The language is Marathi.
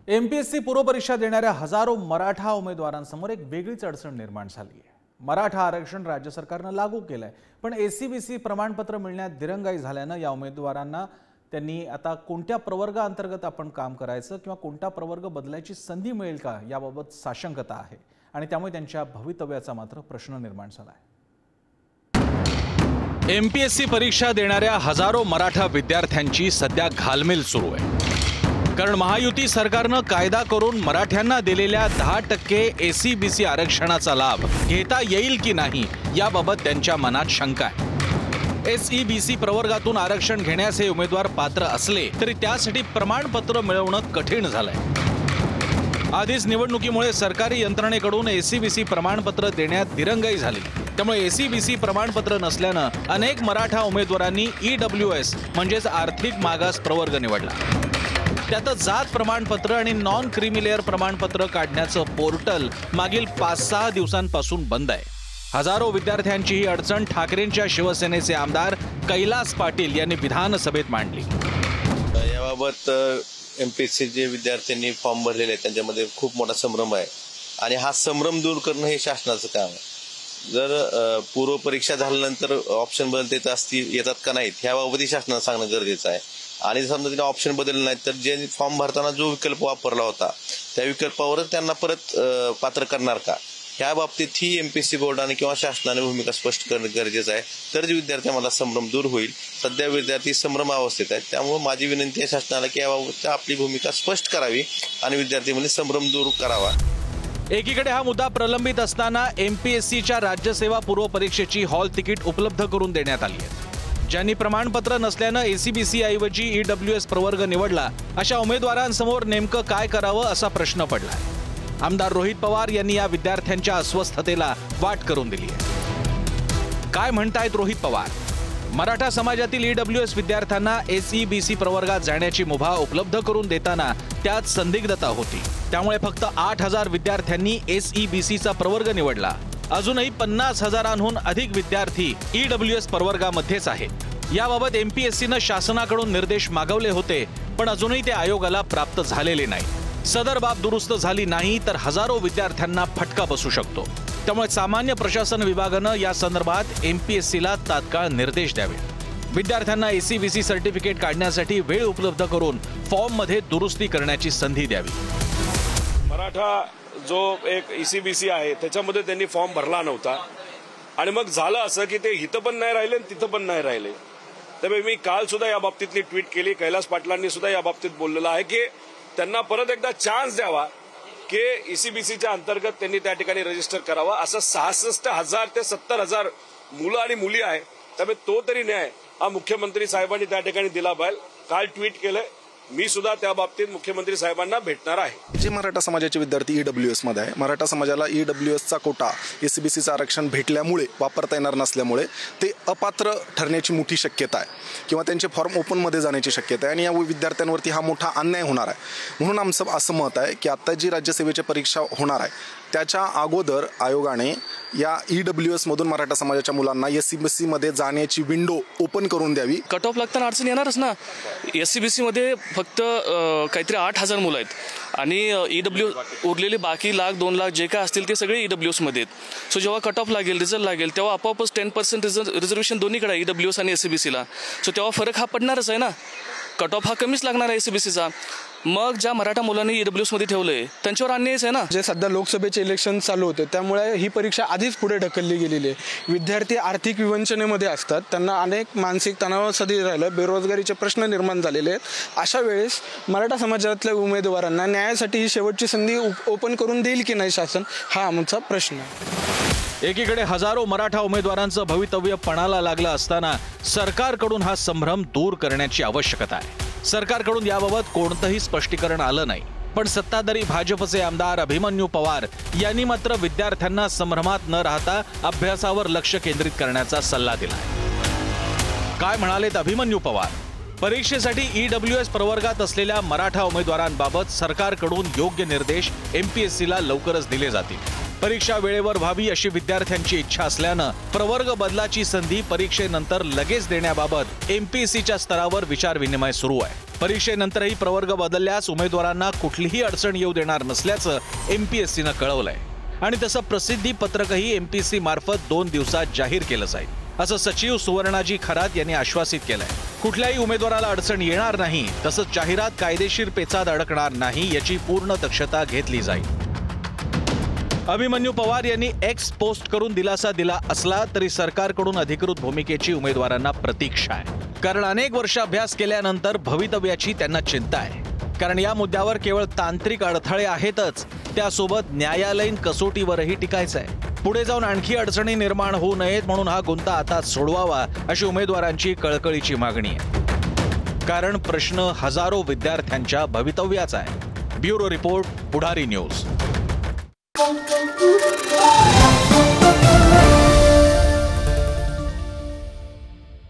एमपीएससी पूर्व परीक्षा देणाऱ्या हजारो मराठा उमेदवारांसमोर एक वेगळीच अडचण निर्माण झाली आहे। मराठा आरक्षण राज्य सरकारने लागू केलंय, पण एससीबीसी प्रमाणपत्र मिळण्यात दिरंगाई झाल्याने या उमेदवारांना त्यांनी आता कोणत्या प्रवर्गाअंतर्गत आपण काम करायचं किंवा कोणता प्रवर्ग बदलायची संधी मिळेल का याबाबत साशंकता आहे आणि त्यामुळे त्यांच्या भवितव्याचा मात्र प्रश्न निर्माण झाला आहे। एमपीएससी परीक्षा देणाऱ्या हजारो मराठा विद्यार्थ्यांची सध्या घालमेल सुरू आहे, कारण महायुती सरकारने कायदा करून मराठ्यांना दिलेल्या 10% एससीबीसी आरक्षणाचा लाभ घेता येईल की नाही याबाबत त्यांच्या मनात शंका आहे। एसईबीसी प्रवर्गातून आरक्षण घेण्यास हे उमेदवार पात्र असले तरी त्यासाठी प्रमाणपत्र मिळवणं कठीण झालंय। आधीच निवडणुकीमुळे सरकारी यंत्रणेकडून एसईबीसी प्रमाणपत्र देण्यात दिरंगाई झाली, त्यामुळे एसईबीसी प्रमाणपत्र नसल्याने अनेक मराठा उमेदवारांनी ईडब्ल्यूएस म्हणजेच आर्थिक मागास प्रवर्ग निवडला। त्यात जात प्रमाणपत्र आणि नॉन क्रीमी प्रमाणपत्र काढण्याचं पोर्टल मागील 5-6 दिवसांपासून बंद आहे। हजारो विद्यार्थ्यांची ही अडचण ठाकरेंच्या शिवसेनेचे आमदार कैलास पाटील यांनी विधानसभेत मांडली। याबाबत एमपीएससी जे विद्यार्थ्यांनी फॉर्म भरलेले आहेत त्यांच्यामध्ये खूप मोठा संभ्रम आहे आणि हा संभ्रम दूर करणं हे शासनाचं काम आहे। जर पूर्व परीक्षा झाल्यानंतर ऑप्शन बदलता येतात का नाहीत ह्याबाबतही शासनाला सांगणं गरजेचं आहे। आणि समजा तिने ऑप्शन बदलले नाहीत तर जे फॉर्म भरताना जो विकल्प वापरला होता त्या विकल्पावरच त्यांना परत पात्र करणार का, ह्या बाबतीत ही एमपीएससी बोर्डाने किंवा शासनाने भूमिका स्पष्ट करणं गरजेचं आहे, तर विद्यार्थी मला संभ्रम दूर होईल। सध्या विद्यार्थी संभ्रम अवस्थेत आहेत, त्यामुळे माझी विनंती आहे शासनाला की याबाबत आपली भूमिका स्पष्ट करावी आणि विद्यार्थ्यांमध्ये संभ्रम दूर करावा। एकीकडे हा मुद्दा प्रलंबित असताना एमपीएससीच्या राज्यसेवा पूर्व परीक्षेची हॉल तिकीट उपलब्ध करून देण्यात आली आहे। ज्यांनी प्रमाणपत्र नसल्याने एससीबीसी ऐवजी ईडब्ल्यूएस प्रवर्ग निवडला अशा उमेदवारांसमोर नेमकं काय करावं असा प्रश्न पडलाय। आमदार रोहित पवार यांनी या विद्यार्थ्यांच्या अस्वस्थतेला वाट करून दिली आहे। काय म्हणतायत रोहित पवार? मराठा समाजातील ईडब्ल्यूएस विद्यार्थ्यांना एसईबीसी प्रवर्गात जाण्याची मुभा उपलब्ध करून देताना त्यात संदिग्धता होती, त्यामुळे फक्त 8000 विद्यार्थ्यांनी एसईबीसीचा प्रवर्ग निवडला। अजूनही 50,000हून अधिक विद्यार्थी ईडब्ल्यूएस प्रवर्गामध्येच आहेत। याबाबत एमपीएससीने शासनाकडून निर्देश मागवले होते, पण अजूनही ते आयोगाला प्राप्त झालेले नाही। सदर बाब दुरुस्त झाली नाही तर हजारो विद्यार्थ्यांना फटका बसू शकतो, त्यामुळे सामान्य प्रशासन विभागाने या संदर्भात एमपीएससीला तात्काळ निर्देश द्यावे। विद्यार्थ्यांना एससीबीसी सर्टिफिकेट काढण्यासाठी वेळ उपलब्ध करून फॉर्ममध्ये दुरुस्ती करण्याची संधी द्यावी। मराठा जो एक ईसीबीसी आहे त्याच्यामध्ये त्यांनी फॉर्म भरला नव्हता आणि मग झालं असं की ते इथं पण नाही राहिले आणि तिथं पण नाही राहिले। त्यामुळे मी काल सुद्धा या बाबतीतली ट्विट केली, कैलास पाटलांनी सुद्धा या बाबतीत बोललेलं आहे की त्यांना परत एकदा चान्स द्यावा की ईसीबीसीच्या अंतर्गत त्यांनी त्या ठिकाणी रजिस्टर करावा। असं 66,000 ते 70,000 मुलं आणि मुली आहे, त्यामुळे तो तरी न्याय हा मुख्यमंत्री साहेबांनी त्या ठिकाणी दिला पाहिजे। काल ट्विट केलंय, मी सुद्धा त्या बाबतीत मुख्यमंत्री साहेबांना भेटणार आहे। जे मराठा समाजाचे विद्यार्थी ईडब्ल्यूएस मध्ये आहे, मराठा समाजाला ईडब्ल्यूएसचा कोटा एससीबीसीचं आरक्षण भेटल्यामुळे वापरता येणार नसल्यामुळे ते अपात्र ठरण्याची मोठी शक्यता आहे किंवा त्यांचे फॉर्म ओपनमध्ये जाण्याची शक्यता आहे आणि या विद्यार्थ्यांवरती हा मोठा अन्याय होणार आहे। म्हणून आमचं असं मत आहे की आता जी राज्यसेवेची परीक्षा होणार आहे त्याच्या अगोदर आयोगाने या ईडब्ल्यूएस मधून मराठा समाजाच्या मुलांना एससीबीसी मध्ये जाण्याची विंडो ओपन करून द्यावी। कट ऑफ लागताना अडचण येणारच ना। एससीबीसी मध्ये फक्त काहीतरी 8000 मुलं आहेत आणि ईडब्ल्यू उरलेले बाकी 1,00,000-2 लाख जे काय असतील ते सगळे ईडब्ल्यूएस मध्ये आहेत। सो जेव्हा कट ऑफ लागेल, रिझल्ट लागेल, तेव्हा आपोआपच 10% रिझर्वेशन दोन्हीकडे आहे, ईडब्ल्यूएस आणि एससीबीसीला। सो तेव्हा फरक हा पडणारच आहे ना, कट ऑफ हा कमीच लागणार आहे एससीबीसीचा। मग ज्या मराठा मुलांनी ईडब्ल्यूएस मध्ये ठेवलंय त्यांच्यावर अन्यायच आहे ना। जे सध्या लोकसभेचे इलेक्शन चालू होते त्यामुळे ही परीक्षा आधीच पुढे ढकलली गेलेली आहे। विद्यार्थी आर्थिक विवंचनेमध्ये असतात, त्यांना अनेक मानसिक तणाव सध्या राहिलं, बेरोजगारीचे प्रश्न निर्माण झालेले आहेत। अशा वेळेस मराठा समाजातल्या उमेदवारांना न्यायासाठी ही शेवटची संधी ओपन करून देईल की नाही शासन, हा आमचा प्रश्न आहे। एकीकडे हजारो मराठा उमेदवारांचं भवितव्य पणाला लागलं असताना सरकारकडून हा संभ्रम दूर करण्याची आवश्यकता आहे। सरकारकडून याबाबत कोणतंही स्पष्टीकरण आलं नाही, पण सत्ताधारी भाजपचे आमदार अभिमन्यू पवार यांनी मात्र विद्यार्थ्यांना संभ्रमात न राहता अभ्यासावर लक्ष केंद्रित करण्याचा सल्ला दिलाय। काय म्हणालेत अभिमन्यू पवार? परीक्षेसाठी ईडब्ल्यूएस प्रवर्गात असलेल्या मराठा उमेदवारांबाबत सरकारकडून योग्य निर्देश एमपीएससीला लवकरच दिले जातील। परीक्षा वेळेवर व्हावी अशी विद्यार्थ्यांची इच्छा असल्यानं प्रवर्ग बदलाची संधी परीक्षेनंतर लगेच देण्याबाबत एमपीएससीच्या स्तरावर विचारविनिमय सुरू आहे. परीक्षेनंतरही प्रवर्ग बदलल्यास उमेदवारांना कुठलीही अडचण येऊ देणार नसल्याचं एमपीएससीनं कळवलंय आणि तसं प्रसिद्धी पत्रकही एमपीएससी मार्फत 2 दिवसात जाहीर केलं जाईल असं सचिव सुवर्णाजी खरात यांनी आश्वासित केलंय. कुठल्याही उमेदवाराला अडचण येणार नाही, तसंच जाहिरात कायदेशीर पेचात अडकणार नाही याची पूर्ण दक्षता घेतली जाईल. अभिमन्यू पवार यांनी एक्स पोस्ट करून दिलासा दिला असला तरी सरकारकडून अधिकृत भूमिकेची उमेदवारांना प्रतीक्षा आहे. कारण अनेक वर्ष अभ्यास केल्यानंतर भवितव्याची त्यांना चिंता आहे. कारण या मुद्द्यावर केवळ तांत्रिक अडथळे आहेतच, त्यासोबत न्यायालयीन कसोटीवरही टिकायचं आहे. पुढे जाऊन आणखी अडचणी निर्माण होऊ नयेत म्हणून हा गुंता आता सोडवावा अशी उमेदवारांची कळकळीची मागणी आहे. कारण प्रश्न हजारो विद्यार्थ्यांच्या भवितव्याचा आहे. ब्युरो रिपोर्ट, पुढारी न्यूज.